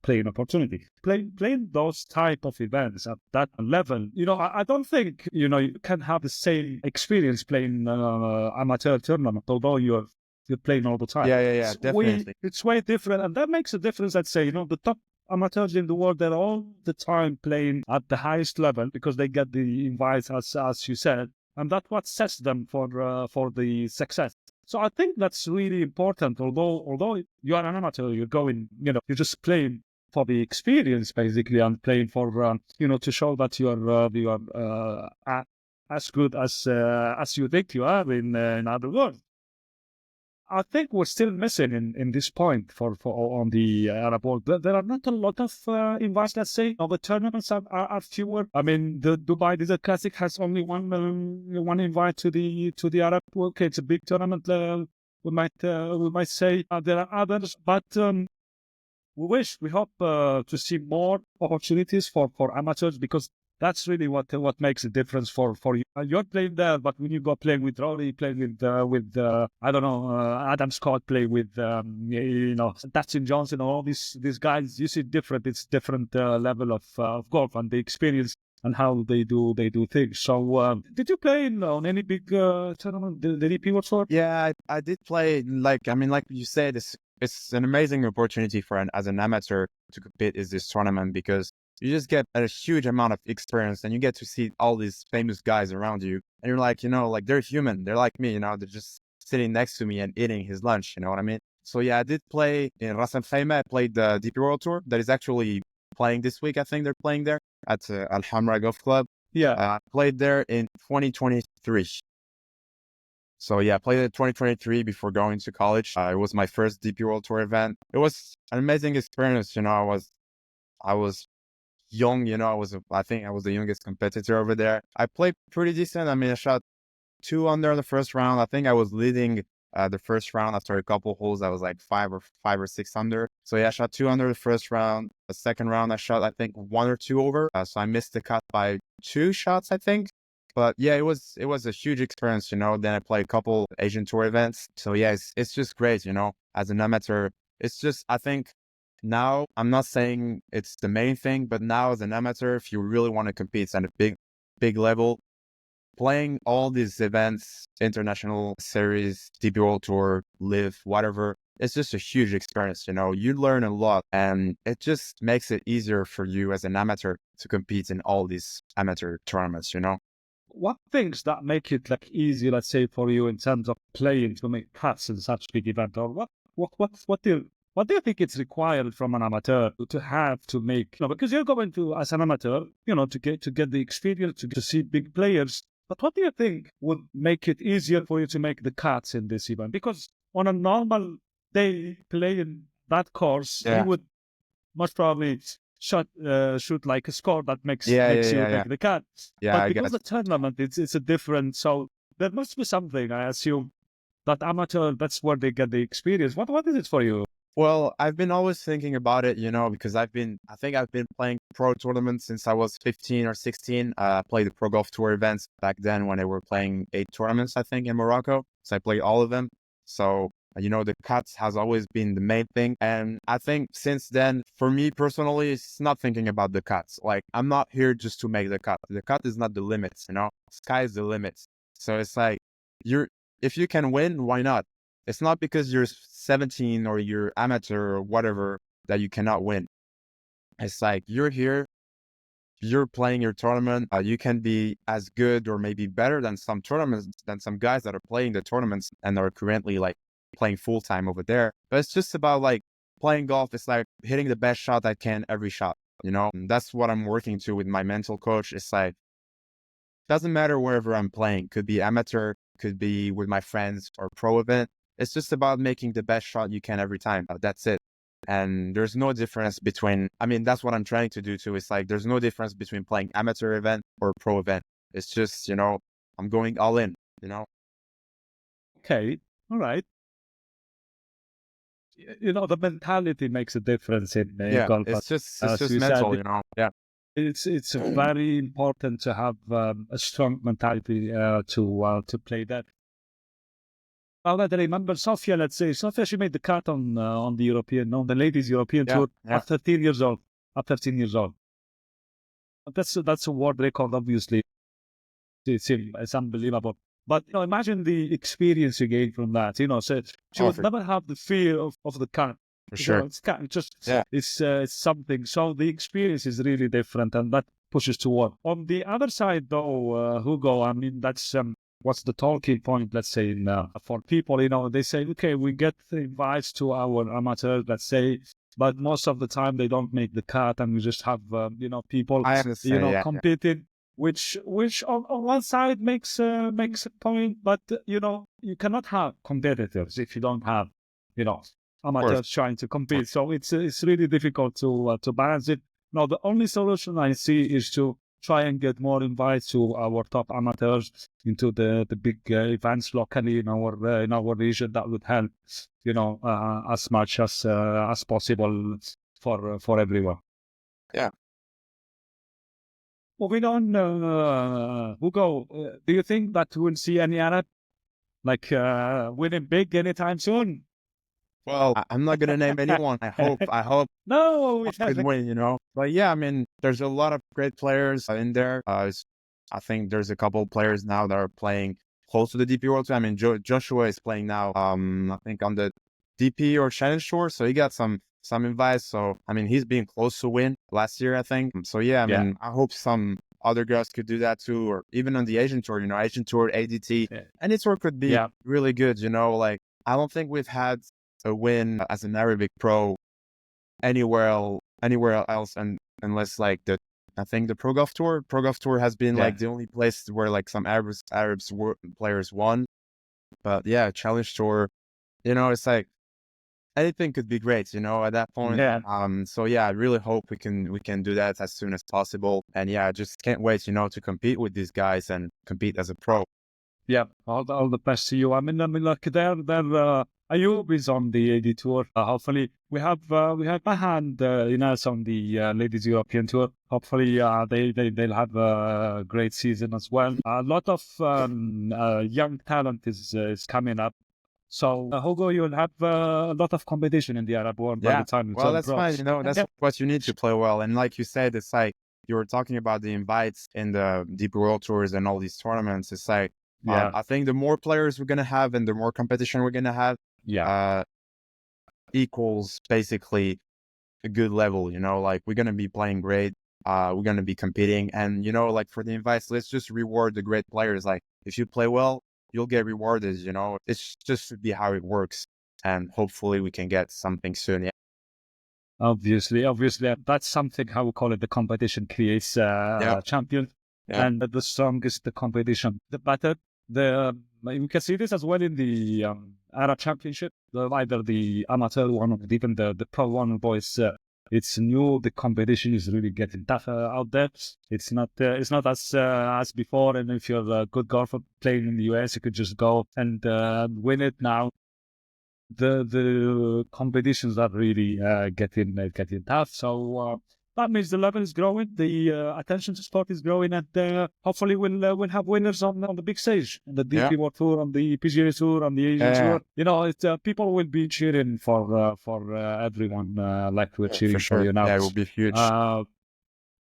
S1: playing opportunity. Playing those type of events at that level, I don't think you can have the same experience playing amateur tournament, although you're playing all the time.
S2: Yeah, yeah, yeah, definitely.
S1: It's way different, and that makes a difference. Let's say the top amateurs in the world, they're all the time playing at the highest level because they get the invites, as you said, and that's what sets them for the success. So I think that's really important. Although you are an amateur, you're going, you're just playing for the experience basically, and playing for to show that you are as good as you think you are in other words. I think we're still missing in this point for on the Arab World. There are not a lot of invites, let's say. The tournaments are fewer. I mean, the Dubai Desert Classic has only one invite to the Arab World. Okay, it's a big tournament. We might say there are others, but we hope to see more opportunities for amateurs, because that's really what makes a difference for you. You're playing there, but when you go playing with Rory, playing with I don't know, Adam Scott, play with Dustin Johnson, all these guys, you see different. It's different level of golf and the experience and how they do things. So, did you play on any big tournament, the DP World Tour?
S2: Yeah, I did play. Like you said, it's an amazing opportunity as an amateur to compete in this tournament, because you just get a huge amount of experience and you get to see all these famous guys around you. And you're like, like they're human. They're like me, they're just sitting next to me and eating his lunch. You know what I mean? So yeah, I did play in Ras Al Khaimah. I played the DP World Tour that is actually playing this week. I think they're playing there at Al Hamra Golf Club.
S1: Yeah.
S2: I played there in 2023. So yeah, I played in 2023 before going to college. It was my first DP World Tour event. It was an amazing experience. I was young, I think I was the youngest competitor over there. I played pretty decent. I mean, I shot 2 under the first round. I think I was leading the first round. After a couple holes, I was like 5 or 6 under. So yeah, I shot 2 under the first round. The second round, I shot, I think, 1 or 2 over. So I missed the cut by 2 shots, I think. But yeah, it was a huge experience, Then I played a couple Asian Tour events. So yeah, it's just great, as an amateur. It's just, I think, now, I'm not saying it's the main thing, but now as an amateur, if you really want to compete at a big level, playing all these events, international series, DP World Tour, Live, whatever, it's just a huge experience. You learn a lot, and it just makes it easier for you as an amateur to compete in all these amateur tournaments.
S1: What things that make it easy, let's say, for you in terms of playing to make cuts in such big event, or what do you think it's required from an amateur to have to make? Because you're going to, as an amateur, to get the experience to see big players. But what do you think would make it easier for you to make the cuts in this event? Because on a normal day playing that course, you would most probably shoot like a score that makes you make the cut.
S2: Yeah,
S1: but because the tournament, it's a different. So there must be something, I assume, that amateur, that's where they get the experience. What is it for you?
S2: Well, I've been always thinking about it, because I think I've been playing pro tournaments since I was 15 or 16. I played the Pro Golf Tour events back then when they were playing 8 tournaments, I think, in Morocco. So I played all of them. So, the cuts has always been the main thing. And I think since then, for me personally, it's not thinking about the cuts. Like, I'm not here just to make the cut. The cut is not the limits, Sky is the limits. So it's like, if you can win, why not? It's not because you're 17 or you're amateur or whatever that you cannot win. It's like you're here, you're playing your tournament. You can be as good or maybe better than some guys that are playing the tournaments and are currently playing full time over there. But it's just about playing golf. It's like hitting the best shot I can every shot. And that's what I'm working to with my mental coach. It's like, doesn't matter wherever I'm playing. Could be amateur, could be with my friends or pro event. It's just about making the best shot you can every time. That's it. And there's no difference between, that's what I'm trying to do too. It's like, there's no difference between playing amateur event or pro event. It's just, I'm going all in,
S1: Okay. All right. The mentality makes a difference in golf.
S2: It's just mental, Yeah.
S1: It's very important to have a strong mentality to play that. Now that I remember, Sofia, let's say, she made the cut on the ladies European tour at 13 years old. That's a world record, obviously. It's unbelievable. But imagine the experience you gain from that. So she would never have the fear of the cut.
S2: For sure.
S1: It's something. So the experience is really different, and that pushes toward. On the other side, though, Hugo, that's what's the talking point, let's say, for people, they say, okay, we get the invites to our amateurs, let's say, but most of the time they don't make the cut, and we just have, people, competing. which on one side makes a point, but you cannot have competitors if you don't have
S2: Of course.
S1: amateurs trying to compete. So it's really difficult to balance it. Now the only solution I see is to try and get more invites to our top amateurs into the big events locally in our region. That would help, as much as possible for everyone.
S2: Yeah.
S1: Moving on, Hugo, do you think that we'll see any Arab winning big anytime soon?
S2: Well, I'm not gonna name anyone. I hope
S1: No, we
S2: could win. But yeah, I mean, there's a lot of great players in there. I think there's a couple of players now that are playing close to the DP World Tour. I mean, Joshua is playing now. I think on the DP or Challenge Tour, so he got some invites. So I mean, he's being close to win last year, I think. So yeah, I mean, I hope some other girls could do that too, or even on the Asian Tour. Asian Tour, ADT, any tour could be really good. Like I don't think we've had a win as an Arabic pro anywhere else, and unless like I think the Pro Golf Tour has been like the only place where like some Arabs players won. But yeah, Challenge Tour, it's like anything could be great, at that point. So yeah, I really hope we can do that as soon as possible. And yeah, I just can't wait, to compete with these guys and compete as a pro.
S1: Yeah, all the best to you. I mean, like they're Ayub is on the AD tour. Hopefully, we have Mahan, Ines on the Ladies European Tour. Hopefully, they'll have a great season as well. A lot of young talent is coming up. So, Hugo, you'll have a lot of competition in the Arab world by the time you
S2: well,
S1: turn
S2: that's
S1: pro.
S2: fine. That's what you need to play well. And like you said, it's like you were talking about the invites in the Deep World Tours and all these tournaments. It's like, I think the more players we're going to have and the more competition we're going to have, equals basically a good level, like we're going to be playing great. We're going to be competing. And, like for the invites, let's just reward the great players. Like if you play well, you'll get rewarded, It's just to be how it works. And hopefully we can get something soon. Yeah.
S1: Obviously, that's something, how we call it, the competition creates champions. And the strongest the competition, the better. You can see this as well in the Arab Championship, either the amateur one or even the pro one, boys. It's new. The competition is really getting tougher out there. It's not as before. And if you're a good golfer playing in the US, you could just go and win it now. The competitions are really getting tough. So that means the level is growing, the attention to sport is growing, and hopefully we'll have winners on the big stage, on the DP World Tour, on the PGA Tour, on the Asian Tour. People will be cheering for everyone like we're cheering for you now.
S2: Yeah, it will be huge.
S1: Do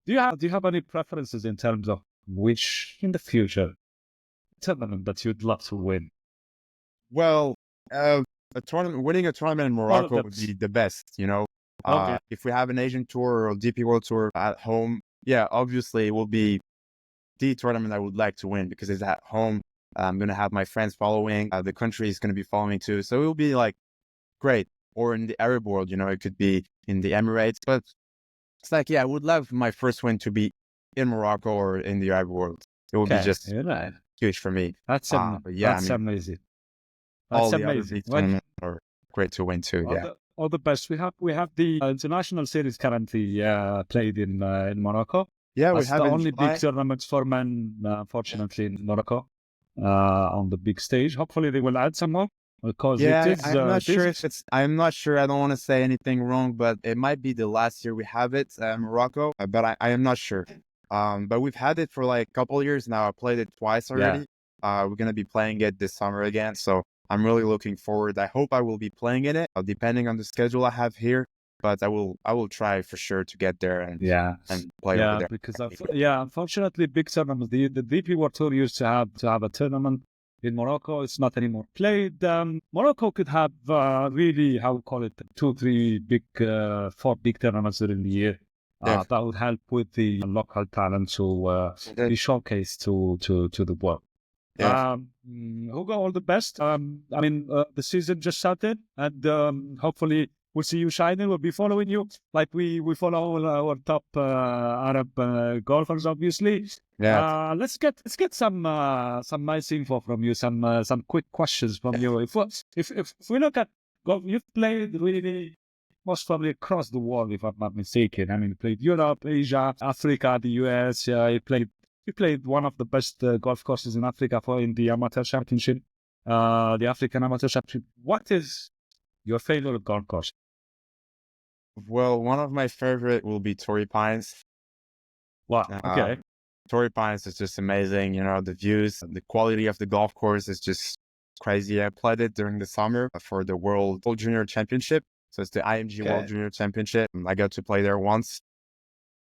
S1: you have any preferences in terms of which in the future tournament that you'd love to win?
S2: Well, winning a tournament in Morocco would be the best, If we have an Asian Tour or DP World Tour at home, obviously it will be the tournament I would like to win because it's at home. I'm going to have my friends following. The country is going to be following too. So it will be like great. Or in the Arab world, it could be in the Emirates. But it's like, I would love my first win to be in Morocco or in the Arab world. It would be just huge for me.
S1: That's amazing.
S2: All the other big tournaments are great to win too.
S1: All the best. We have the international series currently played in Morocco.
S2: Yeah,
S1: that's
S2: we have
S1: the only big tournaments for men, fortunately, in Morocco on the big stage. Hopefully, they will add some more because
S2: I'm not sure if it's. I'm not sure. I don't want to say anything wrong, but it might be the last year we have it, Morocco. But I am not sure. But we've had it for like a couple of years now. I played it twice already. We're gonna be playing it this summer again. So I'm really looking forward. I hope I will be playing in it, depending on the schedule I have here. But I will try for sure to get there and play over there.
S1: Because unfortunately, big tournaments. The DP World Tour used to have a tournament in Morocco. It's not anymore played. Morocco could have really, how we call it, 4 big tournaments during the year. That would help with the local talent to be showcased to the world. Hugo, all the best. The season just started, and hopefully we'll see you shining. We'll be following you like we follow all our top Arab golfers, obviously.
S2: Yeah.
S1: Let's get some nice info from you, some quick questions from you. If we look at golf, you've played really most probably across the world, if I'm not mistaken. I mean, you played Europe, Asia, Africa, the US. You played one of the best golf courses in Africa in the amateur championship, the African amateur championship. What is your favorite golf course?
S2: Well, one of my favorite will be Torrey Pines.
S1: Wow. Okay.
S2: Torrey Pines is just amazing. You know, the views, the quality of the golf course is just crazy. I played it during the summer for the World Junior Championship. So it's the IMG World Junior Championship. I got to play there once,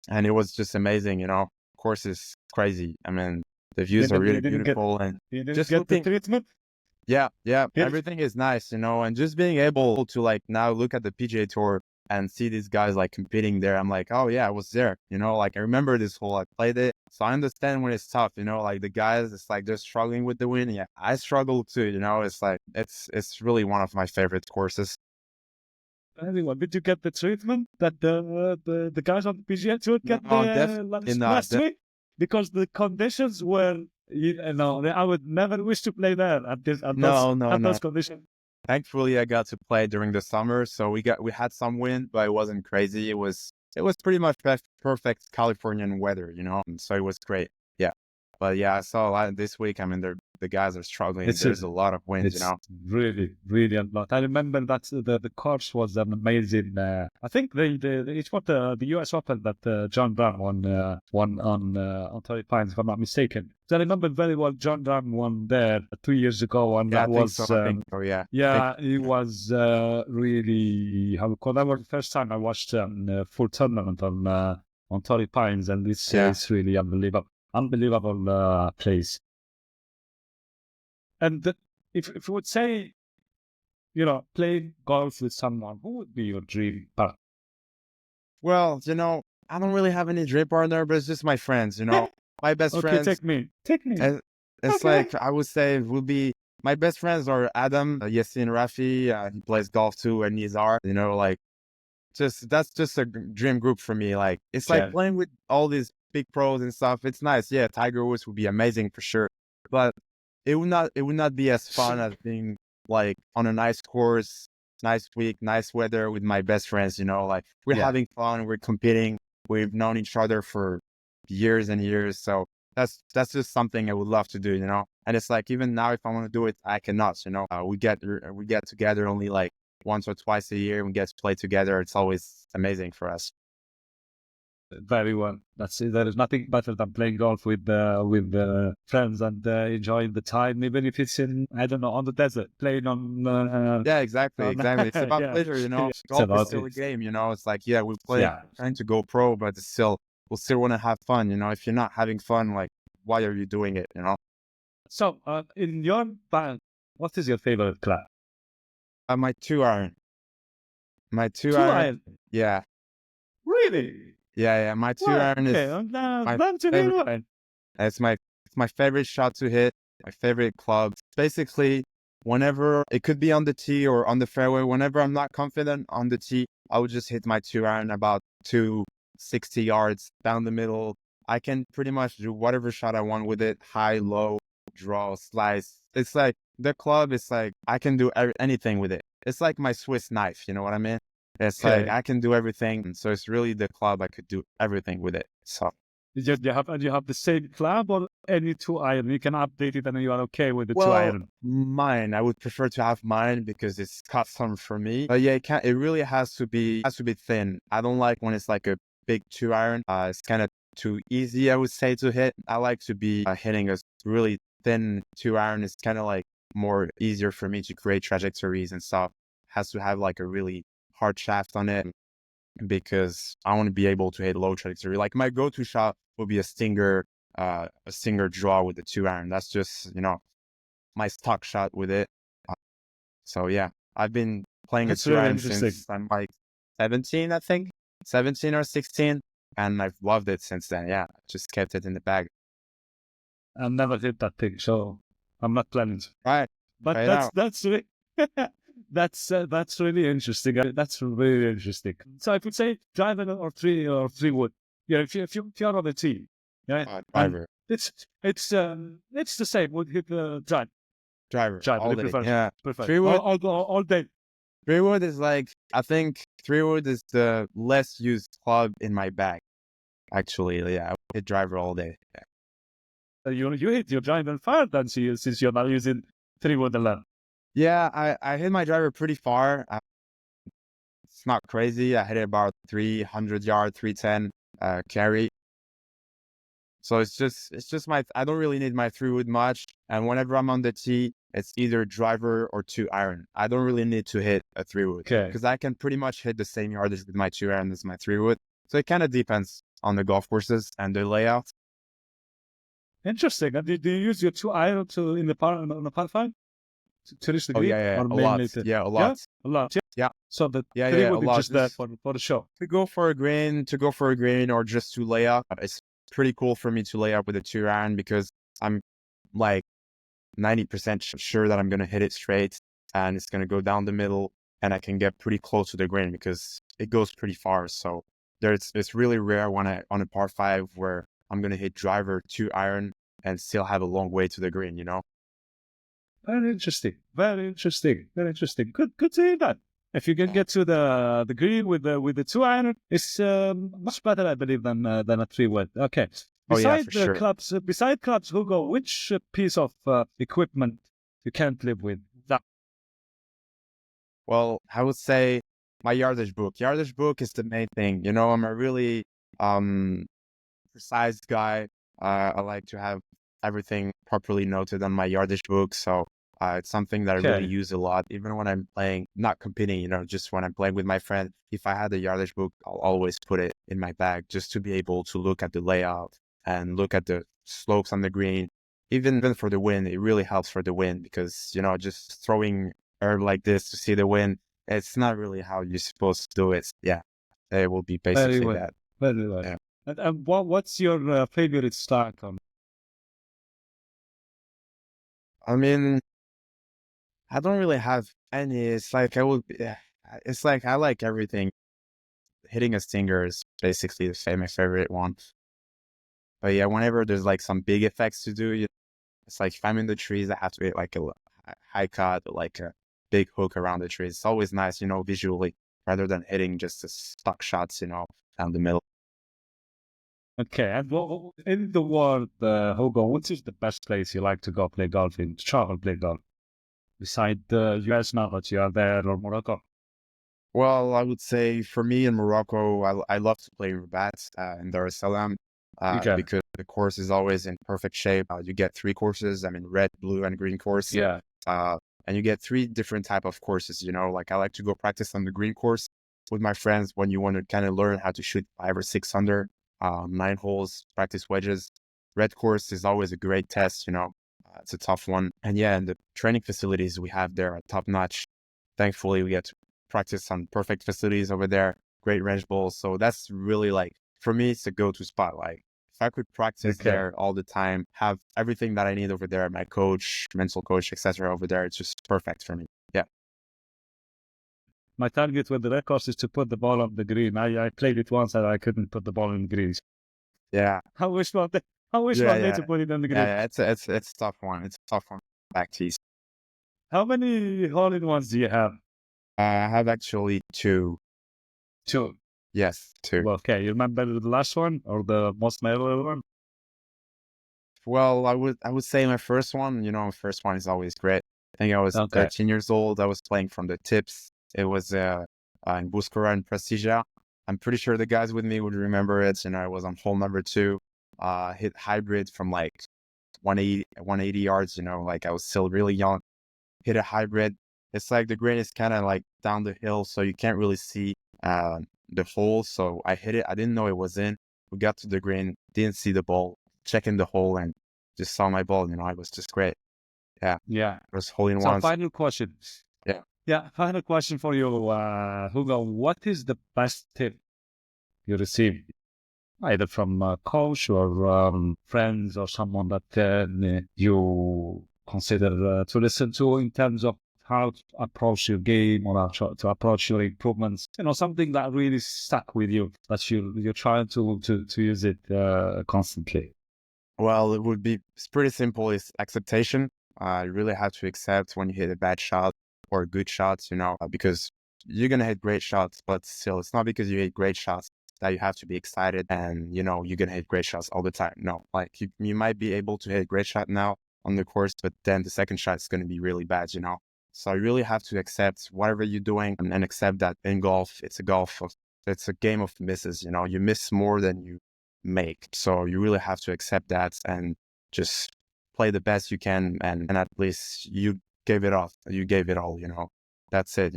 S2: and it was just amazing. You know, course is crazy. I mean, the views are really beautiful, and
S1: just get the treatment.
S2: Yeah, everything is nice, you know, and just being able to like now look at the PGA Tour and see these guys like competing there. I'm like, oh yeah, I was there, you know, like I remember this hole, I played it, so I understand when it's tough, you know, like the guys, it's like they're struggling with the win. Yeah, I struggle too, you know. It's like it's really one of my favorite courses.
S1: Everyone, did you get the treatment that the guys on the PGA Tour get last week? Because the conditions were, I would never wish to play there at those conditions.
S2: Thankfully, I got to play during the summer, so we had some wind, but it wasn't crazy. It was pretty much perfect Californian weather, you know, so it was great. Yeah, but yeah, I saw a lot this week. I mean, the guys are struggling. There's a lot of wind, you know.
S1: Really, really a lot. I remember that the course was an amazing. I think it's what the US Open that John Ram won on Torrey Pines, if I'm not mistaken. So I remember very well John Ram won there 2 years ago, and that was it was really how could that was the first time I watched a full tournament on Torrey Pines, and it's really unbelievable place. And if you would say, you know, play golf with someone, who would be your dream partner?
S2: Well, you know, I don't really have any dream partner, but it's just my friends, you know. My best friends.
S1: Take me.
S2: It's like, I would say it would be, my best friends are Adam, Yassin Rafi, he plays golf too, and Nizar, you know, like, that's just a dream group for me. Like, it's like playing with all these big pros and stuff. It's nice. Yeah, Tiger Woods would be amazing for sure. But it would not be as fun as being like on a nice course, nice week, nice weather with my best friends, you know, like we're having fun, we're competing, we've known each other for years and years. So that's just something I would love to do, you know. And it's like, even now, if I want to do it, I cannot, you know. We get together only like once or twice a year. We get to play together. It's always amazing for us.
S1: Very well. There is nothing better than playing golf with friends and enjoying the time, even if it's in, I don't know, on the desert, playing on.
S2: Exactly. It's about pleasure, you know. Golf is still a game, you know. It's like, we play trying to go pro, but we'll still want to have fun, you know. If you're not having fun, like, why are you doing it, you know?
S1: So, in your band, what is your favorite club?
S2: My 2-iron. My 2-iron. Yeah.
S1: Really?
S2: Yeah. My 2-iron is my favorite. It's my favorite shot to hit. My favorite club. Basically, whenever it could be on the tee or on the fairway, whenever I'm not confident on the tee, I would just hit my 2-iron about 260 yards down the middle. I can pretty much do whatever shot I want with it. High, low, draw, slice. It's like the club is like I can do anything with it. It's like my Swiss knife. You know what I mean? It's like I can do everything. So it's really the club. I could do everything with it. So
S1: you have the same club or any 2-iron? You can update it and you are okay with the 2-iron.
S2: Mine. I would prefer to have mine because it's custom for me. But yeah, it really has to be thin. I don't like when it's like a big 2-iron. It's kind of too easy, I would say, to hit. I like to be hitting a really thin 2-iron. It's kind of like more easier for me to create trajectories and stuff. Has to have like a really hard shaft on it because I want to be able to hit low trajectory. Like my go-to shot would be a stinger draw with the 2-iron. That's just, you know, my stock shot with it. So yeah, I've been playing a 2-iron since I'm like 17, I think, 17 or 16. And I've loved it since then. Yeah, just kept it in the bag.
S1: I've never hit that thing, so I'm not planning to.
S2: Right.
S1: But that's it. That's really interesting. That's really interesting. So I would say driver or three wood. Yeah, if you're on the team, yeah, and
S2: Driver,
S1: it's it's the same. Would hit the driver.
S2: all
S1: They
S2: day.
S1: prefer
S2: Yeah,
S1: prefer
S2: three wood.
S1: all day.
S2: Three wood is like, I think three wood is the less used club in my bag. Actually, yeah, I hit driver all day. Yeah.
S1: You hit your driver far then since you're not using three wood a lot.
S2: Yeah, I hit my driver pretty far. It's not crazy. I hit it about 300 yard, 310 carry. So it's just I don't really need my three wood much. And whenever I'm on the tee, it's either driver or 2-iron. I don't really need to hit a three wood
S1: Okay,
S2: because I can pretty much hit the same yardage with my 2-iron as my three wood. So it kind of depends on the golf courses and the layout.
S1: interesting. And do you use your 2 iron to in the par on the par five to reach the
S2: Oh
S1: green,
S2: yeah,
S1: or
S2: a lot.
S1: mainly to
S2: Yeah, a
S1: yeah
S2: lot.
S1: a lot. Yeah.
S2: Yeah,
S1: So the
S2: yeah,
S1: three
S2: yeah, a
S1: would be
S2: lot.
S1: just there
S2: Just
S1: for the show.
S2: to go for a green or just to lay up. It's pretty cool for me to lay up with a 2-iron because I'm like 90% sure that I'm going to hit it straight and it's going to go down the middle and I can get pretty close to the green because it goes pretty far. So it's really rare when on a par five where I'm going to hit driver 2-iron and still have a long way to the green, you know?
S1: Very interesting. Very interesting. Very interesting. Good to hear that. If you can get to the green with the 2 iron, it's much better, I believe, than a three wood. Okay.
S2: Oh yeah,
S1: Beside
S2: for
S1: the
S2: sure.
S1: clubs, Hugo, which piece of equipment you can't live with? That
S2: Well, I would say my yardage book. Yardage book is the main thing. You know, I'm a really um precise guy. I like to have everything properly noted on my yardage book. So it's something that I really
S1: okay.
S2: use a lot, even when I'm playing, not competing, just when I'm playing with my friend. If I had a yardage book, I'll always put it in my bag just to be able to look at the layout and look at the slopes on the green. Even for the wind, it really helps for the wind because, just throwing herb like this to see the wind, it's not really how you're supposed to do it. Yeah, it will be
S1: Very
S2: basically
S1: well.
S2: that.
S1: Very well.
S2: Yeah.
S1: And what's your favorite start on?
S2: I mean, I don't really have any. It's like it's like I like everything. Hitting a stinger is basically my favorite one. But yeah, whenever there's like some big effects to do, it's like if I'm in the trees, I have to hit like a high cut or like a big hook around the trees. It's always nice, visually, rather than hitting just the stock shots, down the middle.
S1: Okay, and in the world, Hugo, what is the best place you like to go play golf in? To travel play golf beside the US now that you are there, or Morocco?
S2: Well, I would say for me in Morocco, I love to play Rabat in Dar es Salaam
S1: Okay.
S2: because the course is always in perfect shape. You get three courses, I mean, red, blue, and green course.
S1: Yeah.
S2: Uh, and you get three different type of courses, like I like to go practice on the green course with my friends when you want to kind of learn how to shoot 5 or 6 under, 9 holes, practice wedges. Red course is always a great test, it's a tough one. And yeah, and the training facilities we have there are top notch. Thankfully, we get to practice on perfect facilities over there, great range balls. So that's really like, for me, it's a go-to spot. Like if I could practice
S1: Okay.
S2: there all the time, have everything that I need over there, my coach, mental coach, etc. over there, it's just perfect for me. Yeah.
S1: My target with the red course is to put the ball on the green. I played it once and I couldn't put the ball in the green.
S2: Yeah.
S1: I wish one day, I wish
S2: Yeah.
S1: one day
S2: Yeah.
S1: to put it on the
S2: Yeah.
S1: green.
S2: Yeah. It's a tough one. It's a tough one. Back tees.
S1: How many hole-in-ones do you have?
S2: I have actually two.
S1: Two.
S2: Yes, two.
S1: Well, okay, you remember the last one or the most memorable one?
S2: Well, I would say my first one, first one is always great. I think I was
S1: Okay.
S2: 13 years old. I was playing from the tips. It was in Buscora and Prestigia. I'm pretty sure the guys with me would remember it. I was on hole number 2, hit hybrid from like 180 yards, like I was still really young. Hit a hybrid. It's like the green is kind of like down the hill, so you can't really see the hole. So I hit it. I didn't know it was in. We got to the green, didn't see the ball, checking the hole, and just saw my ball. It was just great. Yeah,
S1: Yeah.
S2: it was hole in
S1: So
S2: ones.
S1: final question.
S2: Yeah.
S1: Yeah, final question for you, Hugo. What is the best tip you received, either from a coach or friends or someone that you consider to listen to in terms of how to approach your game or how to approach your improvements? Something that really stuck with you that you're trying to use it constantly.
S2: Well, it's pretty simple. It's acceptation. You really have to accept when you hit a bad shot or good shots, because you're going to hit great shots, but still, it's not because you hit great shots that you have to be excited and, you're going to hit great shots all the time. No, like you might be able to hit a great shot now on the course, but then the second shot is going to be really bad, So you really have to accept whatever you're doing and accept that in golf, it's a game of misses, you miss more than you make. So you really have to accept that and just play the best you can. And at least you gave it off. You gave it all, That's it,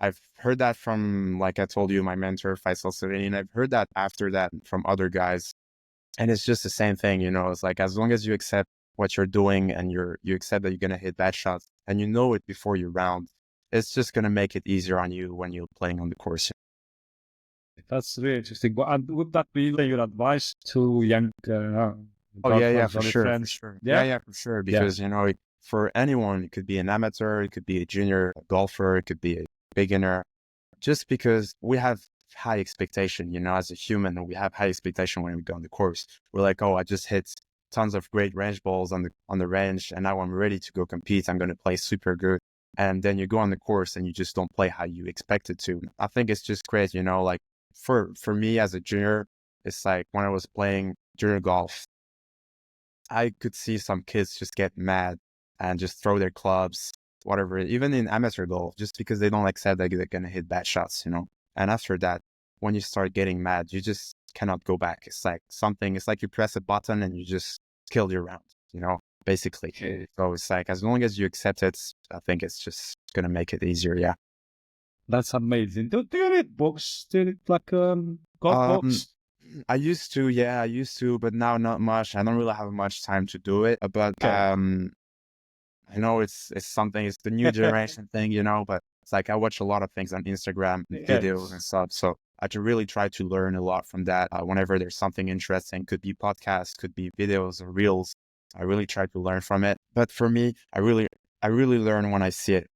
S2: I've heard that from, like I told you, my mentor, Faisal Sereni, and I've heard that after that from other guys. And it's just the same thing, It's like, as long as you accept what you're doing and you accept that you're going to hit bad shots and you know it before you round, it's just going to make it easier on you when you're playing on the course.
S1: That's really interesting. And would that be your advice to young
S2: yeah,
S1: golfers
S2: for
S1: or
S2: sure,
S1: friends?
S2: for sure.
S1: Yeah?
S2: Yeah, for sure. Because, for anyone, it could be an amateur, it could be a junior golfer, it could be a beginner. Just because we have high expectation, as a human, we have high expectation when we go on the course. We're like, oh, I just hit tons of great range balls on the range, and now I'm ready to go compete. I'm going to play super good. And then you go on the course and you just don't play how you expected to. I think it's just great, like for me as a junior, it's like when I was playing junior golf, I could see some kids just get mad and just throw their clubs, whatever, even in amateur golf, just because they don't accept that they're going to hit bad shots, And after that, when you start getting mad, you just cannot go back. It's like you press a button and you just kill your round, basically.
S1: Okay.
S2: So it's like, as long as you accept it, I think it's just going to make it easier. Yeah.
S1: That's amazing. Do you read books? Do you read like golf books?
S2: I used to, but now not much. I don't really have much time to do it. But
S1: Okay.
S2: I know it's something. It's the new generation thing, But it's like I watch a lot of things on Instagram, videos and stuff. So I really try to learn a lot from that. Whenever there's something interesting, could be podcasts, could be videos or reels. I really try to learn from it. But for me, I really learn when I see it.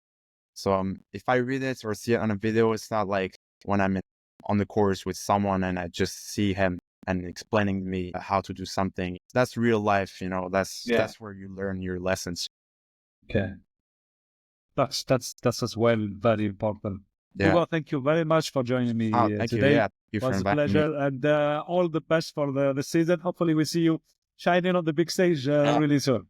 S2: So if I read it or see it on a video, it's not like when I'm on the course with someone and I just see him and explaining to me how to do something. That's real life, That's where you learn your lessons.
S1: Okay. That's as well very important.
S2: Yeah.
S1: Hugo, thank you very much for joining me
S2: Thank
S1: today.
S2: you. Yeah,
S1: It was a pleasure, and all the best for the season. Hopefully, we see you shining on the big stage really soon.